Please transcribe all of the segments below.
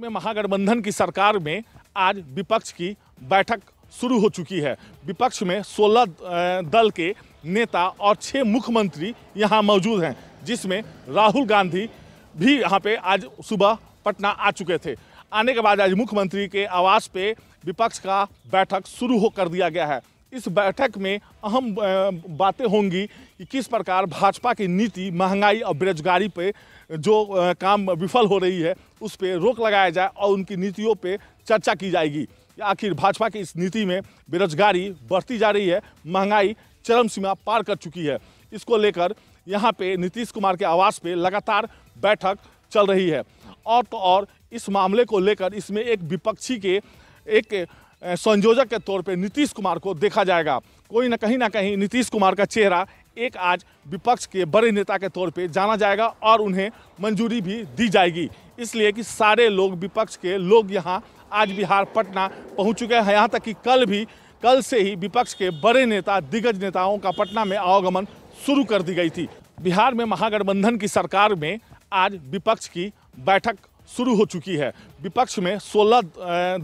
में महागठबंधन की सरकार में आज विपक्ष की बैठक शुरू हो चुकी है। विपक्ष में 16 दल के नेता और 6 मुख्यमंत्री यहां मौजूद हैं, जिसमें राहुल गांधी भी यहां पे आज सुबह पटना आ चुके थे। आने के बाद आज मुख्यमंत्री के आवास पे विपक्ष का बैठक शुरू हो कर दिया गया है। इस बैठक में अहम बातें होंगी कि किस प्रकार भाजपा की नीति महंगाई और बेरोजगारी पे जो काम विफल हो रही है उस पर रोक लगाया जाए और उनकी नीतियों पे चर्चा की जाएगी। आखिर भाजपा की इस नीति में बेरोजगारी बढ़ती जा रही है, महंगाई चरम सीमा पार कर चुकी है। इसको लेकर यहाँ पे नीतीश कुमार के आवास पे लगातार बैठक चल रही है। और तो और इस मामले को लेकर इसमें एक विपक्षी के एक संयोजक के तौर पे नीतीश कुमार को देखा जाएगा। कोई ना कहीं नीतीश कुमार का चेहरा एक आज विपक्ष के बड़े नेता के तौर पे जाना जाएगा और उन्हें मंजूरी भी दी जाएगी, इसलिए कि सारे लोग विपक्ष के लोग यहाँ आज बिहार पटना पहुँच चुके हैं। यहाँ तक कि कल से ही विपक्ष के बड़े नेता दिग्गज नेताओं का पटना में आवागमन शुरू कर दी गई थी। बिहार में महागठबंधन की सरकार में आज विपक्ष की बैठक शुरू हो चुकी है। विपक्ष में 16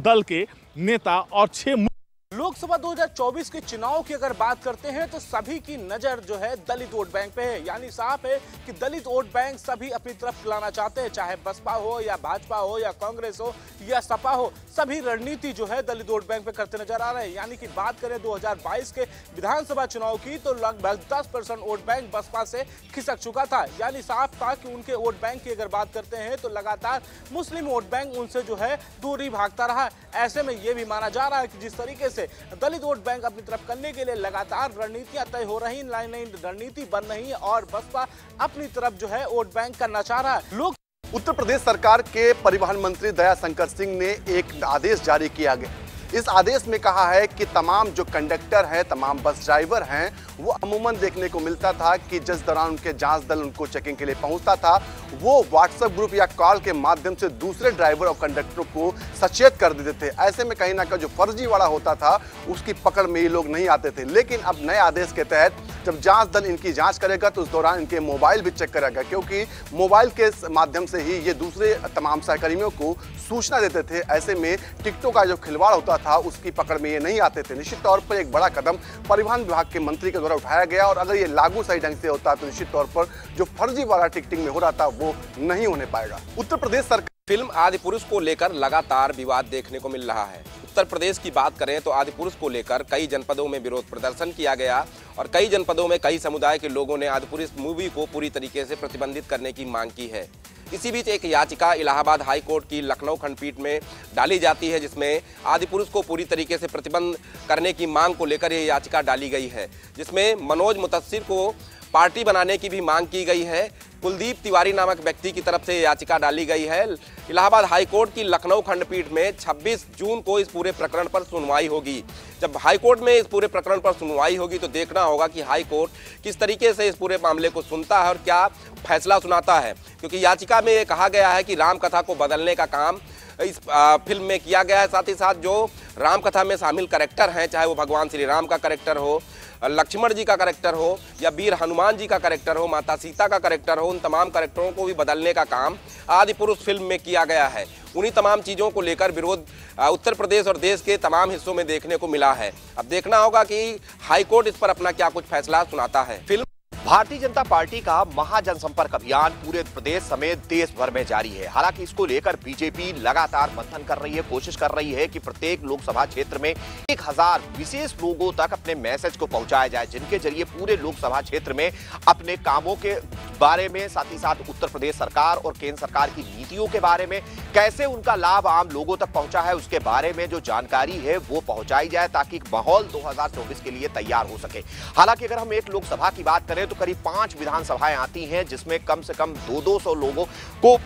दल के नेता और 6 लोकसभा 2024 के चुनाव की अगर बात करते हैं तो सभी की नजर जो है दलित वोट बैंक पे है। यानी साफ है कि दलित वोट बैंक सभी अपनी तरफ लाना चाहते हैं, चाहे बसपा हो या भाजपा हो या कांग्रेस हो या सपा हो, सभी रणनीति जो है दलित वोट बैंक पे करते नजर आ रहे हैं। यानी कि बात करें 2022 के विधानसभा चुनाव की तो लगभग 10% वोट बैंक बसपा से खिसक चुका था। यानी साफ था कि उनके वोट बैंक की अगर बात करते हैं तो लगातार मुस्लिम वोट बैंक उनसे जो है दूरी भागता रहा। ऐसे में यह भी माना जा रहा है कि जिस तरीके से दलित वोट बैंक अपनी तरफ करने के लिए लगातार रणनीतियां तय हो रही, नई रणनीति बन रही है और बसपा अपनी तरफ जो है वोट बैंक करना चाह रहा है। लोग उत्तर प्रदेश सरकार के परिवहन मंत्री दया शंकर सिंह ने एक आदेश जारी किया गया। इस आदेश में कहा है कि तमाम जो कंडक्टर हैं, तमाम बस ड्राइवर हैं, वो अमूमन देखने को मिलता था कि जिस दौरान उनके जांच दल उनको चेकिंग के लिए पहुंचता था, वो व्हाट्सएप ग्रुप या कॉल के माध्यम से दूसरे ड्राइवर और कंडक्टरों को सचेत कर देते थे। ऐसे में कहीं ना कहीं जो फर्जीवाड़ा होता था उसकी पकड़ में ये लोग नहीं आते थे। लेकिन अब नए आदेश के तहत जब जांच दल इनकी जांच करेगा तो उस दौरान इनके मोबाइल भी चेक करेगा, क्योंकि मोबाइल के माध्यम से ही ये दूसरे तमाम सहकर्मियों को सूचना देते थे। ऐसे में टिकटों का जो खिलवाड़ होता था उसकी पकड़ में ये नहीं आते थे। निश्चित तौर पर एक बड़ा कदम परिवहन विभाग के मंत्री के द्वारा उठाया गया और अगर ये लागू सही ढंग से होता तो निश्चित तौर पर जो फर्जीवाड़ा टिकटिंग में हो रहा था वो नहीं होने पाएगा। उत्तर प्रदेश सरकार फिल्म आदिपुरुष को लेकर लगातार विवाद देखने को मिल रहा है। उत्तर प्रदेश की बात करें तो आदिपुरुष को लेकर कई जनपदों में विरोध प्रदर्शन किया गया और कई जनपदों में कई समुदाय के लोगों ने आदिपुरुष मूवी को पूरी तरीके से प्रतिबंधित करने की मांग की है। इसी बीच एक याचिका इलाहाबाद हाई कोर्ट की लखनऊ खंडपीठ में डाली जाती है, जिसमें आदिपुरुष को पूरी तरीके से प्रतिबंध करने की मांग को लेकर यह याचिका डाली गई है, जिसमें मनोज मुतस्सिर को पार्टी बनाने की भी मांग की गई है। कुलदीप तिवारी नामक व्यक्ति की तरफ से याचिका डाली गई है। इलाहाबाद हाईकोर्ट की लखनऊ खंडपीठ में 26 जून को इस पूरे प्रकरण पर सुनवाई होगी। जब हाईकोर्ट में इस पूरे प्रकरण पर सुनवाई होगी तो देखना होगा कि हाईकोर्ट किस तरीके से इस पूरे मामले को सुनता है और क्या फैसला सुनाता है, क्योंकि याचिका में ये कहा गया है कि रामकथा को बदलने का काम इस फिल्म में किया गया है। साथ ही साथ जो रामकथा में शामिल कैरेक्टर हैं, चाहे वो भगवान श्री राम का कैरेक्टर हो, लक्ष्मण जी का कैरेक्टर हो या वीर हनुमान जी का कैरेक्टर हो, माता सीता का कैरेक्टर हो, उन तमाम कैरेक्टरों को भी बदलने का काम आदिपुरुष फिल्म में किया गया है। उन्हीं तमाम चीज़ों को लेकर विरोध उत्तर प्रदेश और देश के तमाम हिस्सों में देखने को मिला है। अब देखना होगा कि हाईकोर्ट इस पर अपना क्या कुछ फैसला सुनाता है। फिल्म भारतीय जनता पार्टी का महाजनसंपर्क अभियान पूरे प्रदेश समेत देश भर में जारी है। हालांकि इसको लेकर बीजेपी लगातार मंथन कर रही है, कोशिश कर रही है कि प्रत्येक लोकसभा क्षेत्र में 1000 विशेष लोगों तक अपने मैसेज को पहुंचाया जाए, जिनके जरिए पूरे लोकसभा क्षेत्र में अपने कामों के बारे में, साथ ही साथ उत्तर प्रदेश सरकार और केंद्र सरकार की नीतियों के बारे में, कैसे उनका लाभ आम लोगों तक पहुंचा है, उसके बारे में जो जानकारी है वो पहुंचाई जाए, ताकि माहौल 2024 के लिए तैयार हो सके। हालांकि अगर हम एक लोकसभा की बात करें तो करीब 5 विधानसभाएं आती हैं, जिसमें कम से कम 200 लोगों को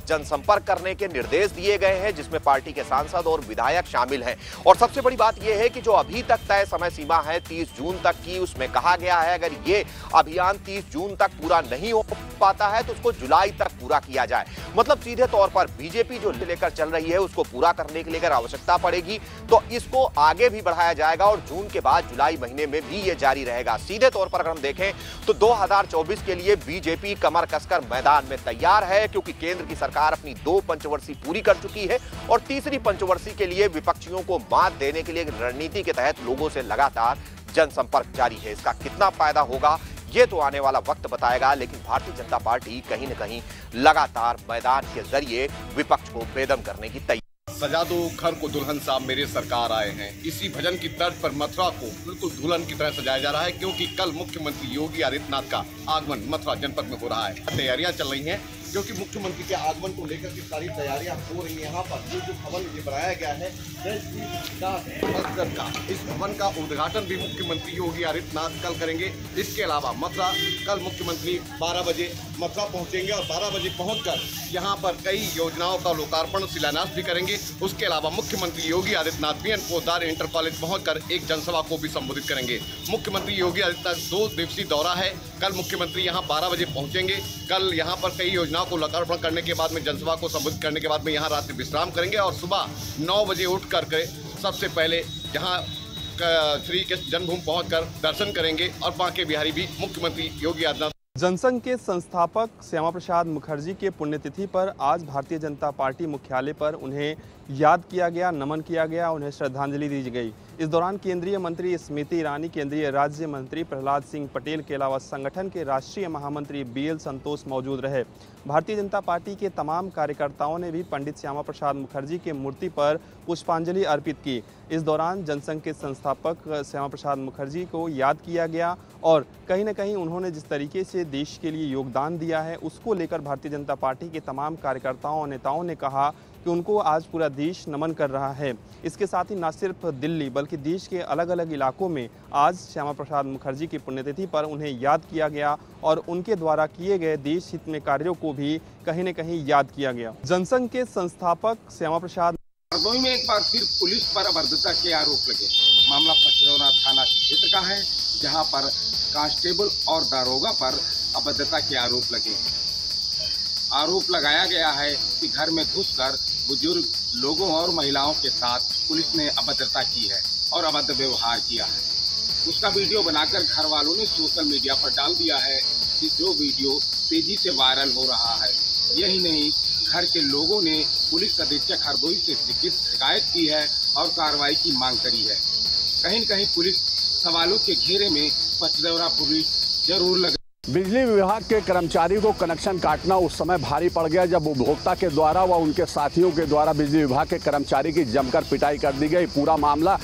जनसंपर्क करने के निर्देश दिए गए हैं, जिसमें पार्टी के सांसद और विधायक शामिल हैं। और सबसे बड़ी बात यह है कि जो अभी तक तय समय सीमा है 30 जून तक की, उसमें कहा गया है अगर ये अभियान 30 जून तक पूरा नहीं हो पाता है तो उसको जुलाई तक पूरा किया जाए। मतलब सीधे तौर पर बीजेपी जो लेकर चल रही है उसको पूरा करने के लिए अगर आवश्यकता पड़ेगी तो इसको आगे भी बढ़ाया जाएगा और जून के बाद जुलाई महीने में भी ये जारी रहेगा। सीधे तौर पर अगर हम देखें तो 2024 के लिए बीजेपी कमर कसकर मैदान में तैयार है, क्योंकि केंद्र की सरकार अपनी 2 पंचवर्षीय पूरी कर चुकी है और तीसरी पंचवर्षीय के लिए विपक्षियों को मात देने के लिए रणनीति के तहत लोगों से लगातार जनसंपर्क जारी है। इसका कितना फायदा होगा ये तो आने वाला वक्त बताएगा, लेकिन भारतीय जनता पार्टी कहीं न कहीं लगातार मैदान के जरिए विपक्ष को बेदम करने की तैयारी। सजा दो घर को दुल्हन साहब मेरे सरकार आए हैं, इसी भजन की तर्ज पर मथुरा को बिल्कुल दुल्हन की तरह सजाया जा रहा है, क्योंकि कल मुख्यमंत्री योगी आदित्यनाथ का आगमन मथुरा जनपद में हो रहा है। तैयारियां चल रही हैं क्योंकि मुख्यमंत्री के आगमन को लेकर की सारी तैयारियां हो रही हैं। यहाँ पर जो भवन ये बनाया गया है का, इस भवन का उद्घाटन भी मुख्यमंत्री योगी आदित्यनाथ कल करेंगे। इसके अलावा मथुरा कल मुख्यमंत्री 12 बजे मथुरा पहुंचेंगे और 12 बजे पहुंचकर यहाँ पर कई योजनाओं का लोकार्पण शिलान्यास भी करेंगे। उसके अलावा मुख्यमंत्री Yogi Adityanath BN Poddar inter college पहुंचकर एक जनसभा को भी संबोधित करेंगे। मुख्यमंत्री योगी आदित्यनाथ 2 दिवसीय दौरा है। कल मुख्यमंत्री यहाँ 12 बजे पहुंचेंगे। कल यहाँ पर कई योजनाओं को लोकार्पण करने के बाद में जनसभा को संबोधित करने के बाद में यहाँ रात्रि विश्राम करेंगे और सुबह 9 बजे उठ करके सबसे पहले यहाँ श्री कृष्ण जन्मभूमि पहुंचकर दर्शन करेंगे और बांके बिहारी भी मुख्यमंत्री योगी आदित्यनाथ। जनसंघ के संस्थापक श्यामा प्रसाद मुखर्जी के पुण्यतिथि पर आज भारतीय जनता पार्टी मुख्यालय पर उन्हें याद किया गया, नमन किया गया, उन्हें श्रद्धांजलि दी गई। इस दौरान केंद्रीय मंत्री स्मृति ईरानी, केंद्रीय राज्य मंत्री प्रहलाद सिंह पटेल के अलावा संगठन के राष्ट्रीय महामंत्री BL संतोष मौजूद रहे। भारतीय जनता पार्टी के तमाम कार्यकर्ताओं ने भी पंडित श्यामा प्रसाद मुखर्जी के मूर्ति पर पुष्पांजलि अर्पित की। इस दौरान जनसंघ के संस्थापक श्यामा प्रसाद मुखर्जी को याद किया गया और कहीं न कहीं उन्होंने जिस तरीके से देश के लिए योगदान दिया है उसको लेकर भारतीय जनता पार्टी के तमाम कार्यकर्ताओं और नेताओं ने कहा कि उनको आज पूरा देश नमन कर रहा है। इसके साथ ही न सिर्फ दिल्ली बल्कि देश के अलग अलग इलाकों में आज श्यामा प्रसाद मुखर्जी की पुण्यतिथि पर उन्हें याद किया गया और उनके द्वारा किए गए देश हित में कार्यों को भी कहीं न कहीं याद किया गया। जनसंघ के संस्थापक श्यामा प्रसाद हरदोई में एक बार फिर पुलिस पर अभद्रता के आरोप लगे। मामला पचरौरा थाना क्षेत्र का है, जहां पर कांस्टेबल और दारोगा पर अभद्रता के आरोप लगे। आरोप लगाया गया है कि घर में घुसकर बुजुर्ग लोगों और महिलाओं के साथ पुलिस ने अभद्रता की है और अभद्र व्यवहार किया है। उसका वीडियो बनाकर घर वालों ने सोशल मीडिया पर डाल दिया है, कि जो वीडियो तेजी से वायरल हो रहा है। यही नहीं, घर के लोगों ने पुलिस अधीक्षक हरदोई से शिकायत की है और कार्रवाई की मांग करी है। कहीं न कहीं पुलिस सवालों के घेरे में पचदौरा पुलिस जरूर लगे। बिजली विभाग के कर्मचारी को कनेक्शन काटना उस समय भारी पड़ गया जब उपभोक्ता के द्वारा व उनके साथियों के द्वारा बिजली विभाग के कर्मचारी की जमकर पिटाई कर दी गई। पूरा मामला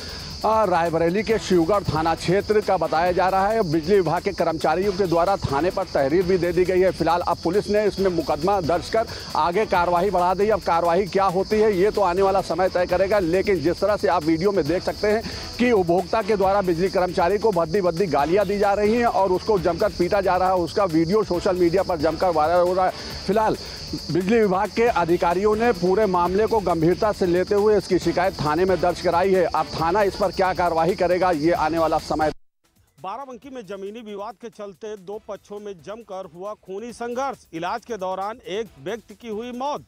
रायबरेली के शिवगढ़ थाना क्षेत्र का बताया जा रहा है। बिजली विभाग के कर्मचारियों के द्वारा थाने पर तहरीर भी दे दी गई है। फिलहाल अब पुलिस ने इसमें मुकदमा दर्ज कर आगे कार्रवाई बढ़ा दी। अब कार्रवाई क्या होती है ये तो आने वाला समय तय करेगा, लेकिन जिस तरह से आप वीडियो में देख सकते हैं कि उपभोक्ता के द्वारा बिजली कर्मचारी को भद्दी भद्दी गालियां दी जा रही हैं और उसको जमकर पीटा जा रहा है। उसका वीडियो सोशल मीडिया पर जमकर वायरल हो रहा है। फिलहाल बिजली विभाग के अधिकारियों ने पूरे मामले को गंभीरता से लेते हुए इसकी शिकायत थाने में दर्ज कराई है। अब थाना इस पर क्या कार्रवाई करेगा ये आने वाला समय। बाराबंकी में जमीनी विवाद के चलते 2 पक्षों में जमकर हुआ खूनी संघर्ष। इलाज के दौरान एक व्यक्ति की हुई मौत।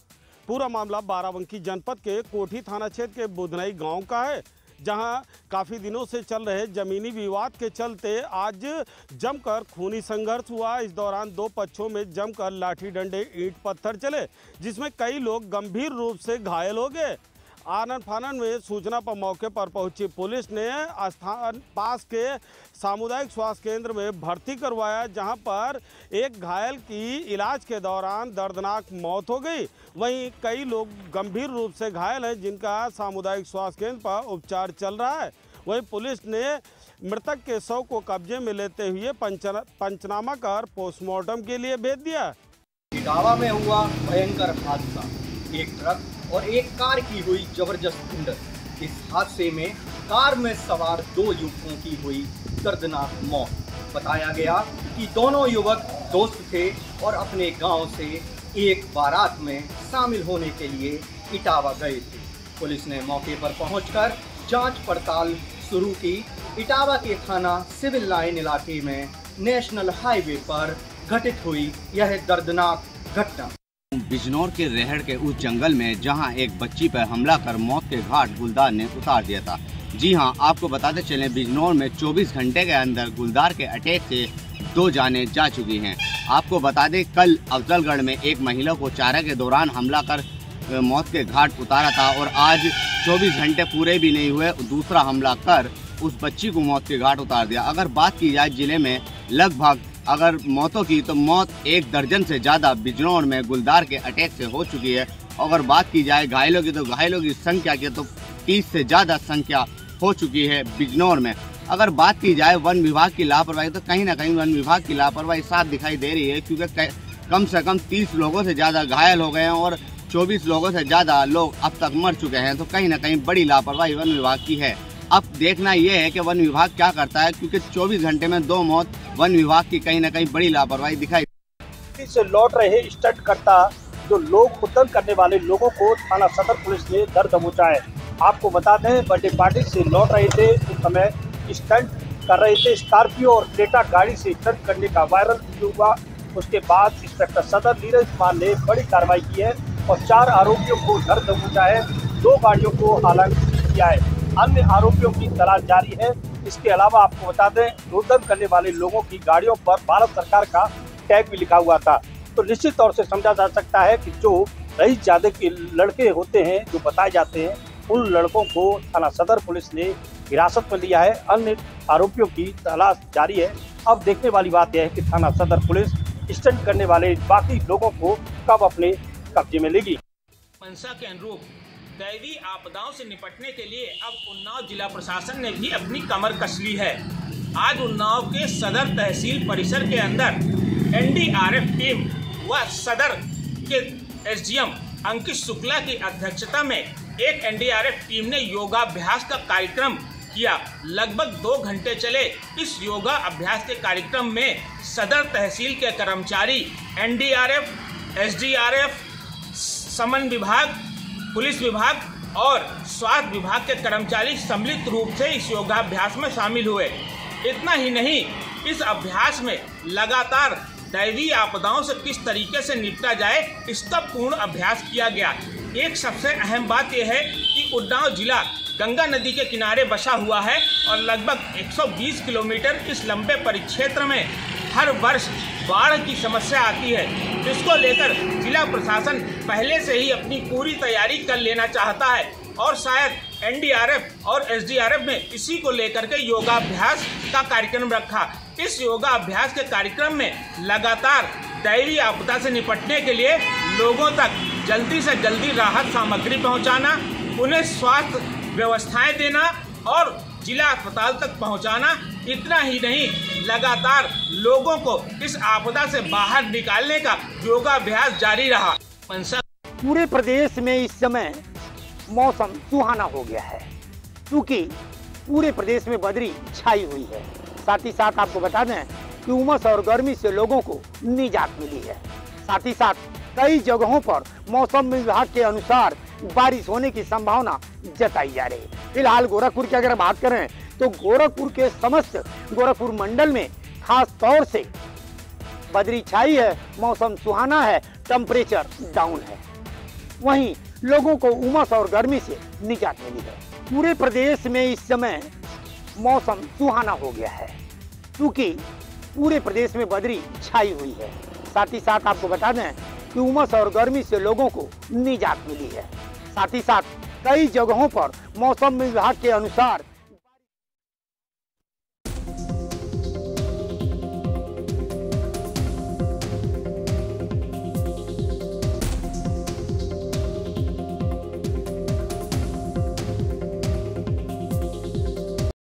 पूरा मामला बाराबंकी जनपद के कोठी थाना क्षेत्र के बुधनई गांव का है, जहां काफ़ी दिनों से चल रहे ज़मीनी विवाद के चलते आज जमकर खूनी संघर्ष हुआ। इस दौरान 2 पक्षों में जमकर लाठी डंडे ईंट पत्थर चले, जिसमें कई लोग गंभीर रूप से घायल हो गए। आनन फानन में सूचना पर मौके पर पहुंची पुलिस ने स्थान पास के सामुदायिक स्वास्थ्य केंद्र में भर्ती करवाया, जहां पर एक घायल की इलाज के दौरान दर्दनाक मौत हो गई। वहीं कई लोग गंभीर रूप से घायल हैं, जिनका सामुदायिक स्वास्थ्य केंद्र पर उपचार चल रहा है। वहीं पुलिस ने मृतक के शव को कब्जे में लेते हुए पंचनामा कर पोस्टमार्टम के लिए भेज दिया। इटावा में हुआ भयंकर हादसा। एक ट्रक और एक कार की हुई जबरदस्त भिड़ंत। इस हादसे में कार में सवार 2 युवकों की हुई दर्दनाक मौत। बताया गया कि दोनों युवक दोस्त थे और अपने गांव से एक बारात में शामिल होने के लिए इटावा गए थे। पुलिस ने मौके पर पहुंचकर जांच पड़ताल शुरू की। इटावा के थाना सिविल लाइन इलाके में नेशनल हाईवे पर घटित हुई यह दर्दनाक घटना। बिजनौर के रेहड़ के उस जंगल में जहां एक बच्ची पर हमला कर मौत के घाट गुलदार ने उतार दिया था। जी हां, आपको बताते चलें बिजनौर में 24 घंटे के अंदर गुलदार के अटैक से 2 जानें जा चुकी हैं। आपको बता दें कल अफजलगढ़ में एक महिला को चारा के दौरान हमला कर मौत के घाट उतारा था और आज 24 घंटे पूरे भी नहीं हुए दूसरा हमला कर उस बच्ची को मौत के घाट उतार दिया। अगर बात की जाए जिले में लगभग अगर मौतों की तो मौत 1 दर्जन से ज़्यादा बिजनौर में गुलदार के अटैक से हो चुकी है। अगर बात की जाए घायलों की तो घायलों की संख्या की तो 30 से ज़्यादा संख्या हो चुकी है बिजनौर में। अगर बात की जाए वन विभाग की लापरवाही तो कहीं ना कहीं वन विभाग की लापरवाही साफ दिखाई दे रही है, क्योंकि कम से कम 30 लोगों से ज़्यादा घायल हो गए हैं और 24 लोगों से ज़्यादा लोग अब तक मर चुके हैं। तो कहीं ना कहीं बड़ी लापरवाही वन विभाग की है। अब देखना यह है कि वन विभाग क्या करता है, क्योंकि 24 घंटे में 2 मौत वन विभाग की कहीं ना कहीं बड़ी लापरवाही दिखाई से लौट रहे स्टंट करता जो लोग उद्यम करने वाले लोगों को थाना सदर पुलिस ने दर दबोचा है। आपको बता दें बर्थडे पार्टी से लौट रहे थे, उस समय स्टंट कर रहे थे। स्कॉर्पियो और क्रेटा गाड़ी से स्टंट करने का वायरल वीडियो हुआ। उसके बाद इंस्पेक्टर सदर नीरज कुमार ने बड़ी कार्रवाई की है और 4 आरोपियों को दर दबोचा है। 2 गाड़ियों को हालांकि किया है, अन्य आरोपियों की तलाश जारी है। इसके अलावा आपको बता दें उद्यम करने वाले लोगों की गाड़ियों पर भारत सरकार का टैग भी लिखा हुआ था। तो निश्चित तौर से समझा जा सकता है कि जो रईस जादे के लड़के होते हैं जो बताए जाते हैं, उन लड़कों को थाना सदर पुलिस ने हिरासत में लिया है। अन्य आरोपियों की तलाश जारी है। अब देखने वाली बात यह है कि थाना सदर पुलिस स्टंट करने वाले बाकी लोगों को कब अपने कब्जे में लेगी। मंशा के अनुरूप दैवीय आपदाओं से निपटने के लिए अब उन्नाव जिला प्रशासन ने भी अपनी कमर कस ली है। आज उन्नाव के सदर तहसील परिसर के अंदर NDRF टीम व सदर के SDM अंकित शुक्ला की अध्यक्षता में एक NDRF टीम ने योगाभ्यास का कार्यक्रम किया। लगभग 2 घंटे चले इस योगा अभ्यास के कार्यक्रम में सदर तहसील के कर्मचारी, NDRF, SDRF, समन विभाग, पुलिस विभाग और स्वास्थ्य विभाग के कर्मचारी सम्मिलित रूप से इस योगाभ्यास में शामिल हुए। इतना ही नहीं, इस अभ्यास में लगातार दैवीय आपदाओं से किस तरीके से निपटा जाए इसका पूर्ण अभ्यास किया गया। एक सबसे अहम बात यह है कि उन्नाव जिला गंगा नदी के किनारे बसा हुआ है और लगभग 120 किलोमीटर इस लंबे परिक्षेत्र में हर वर्ष बाढ़ की समस्या आती है, जिसको लेकर जिला प्रशासन पहले से ही अपनी पूरी तैयारी कर लेना चाहता है और शायद NDRF और SDRF ने इसी को लेकर के योगाभ्यास का कार्यक्रम रखा। इस योगाभ्यास के कार्यक्रम में लगातार दैवीय आपदा से निपटने के लिए लोगों तक जल्दी से जल्दी राहत सामग्री पहुंचाना, उन्हें स्वास्थ्य व्यवस्थाएं देना और जिला अस्पताल तक पहुंचाना। इतना ही नहीं, लगातार लोगों को इस आपदा से बाहर निकालने का योगाभ्यास जारी रहा। पूरे प्रदेश में इस समय मौसम सुहाना हो गया है, क्योंकि पूरे प्रदेश में बदरी छाई हुई है। साथ ही साथ आपको बता दें कि उमस और गर्मी से लोगों को निजात मिली है। साथ ही साथ कई जगहों पर मौसम विभाग के अनुसार बारिश होने की संभावना जताई जा रही है। फिलहाल गोरखपुर की अगर बात करें तो गोरखपुर के समस्त गोरखपुर मंडल में खास तौर से बदरी छाई है, मौसम सुहाना है, टेम्परेचर डाउन है। वहीं लोगों को उमस और गर्मी से निजात मिली है। पूरे प्रदेश में इस समय मौसम सुहाना हो गया है, क्योंकि पूरे प्रदेश में बदरी छाई हुई है। साथ ही साथ आपको बता दें कि उमस और गर्मी से लोगों को निजात मिली है। साथ ही साथ कई जगहों पर मौसम विभाग के अनुसार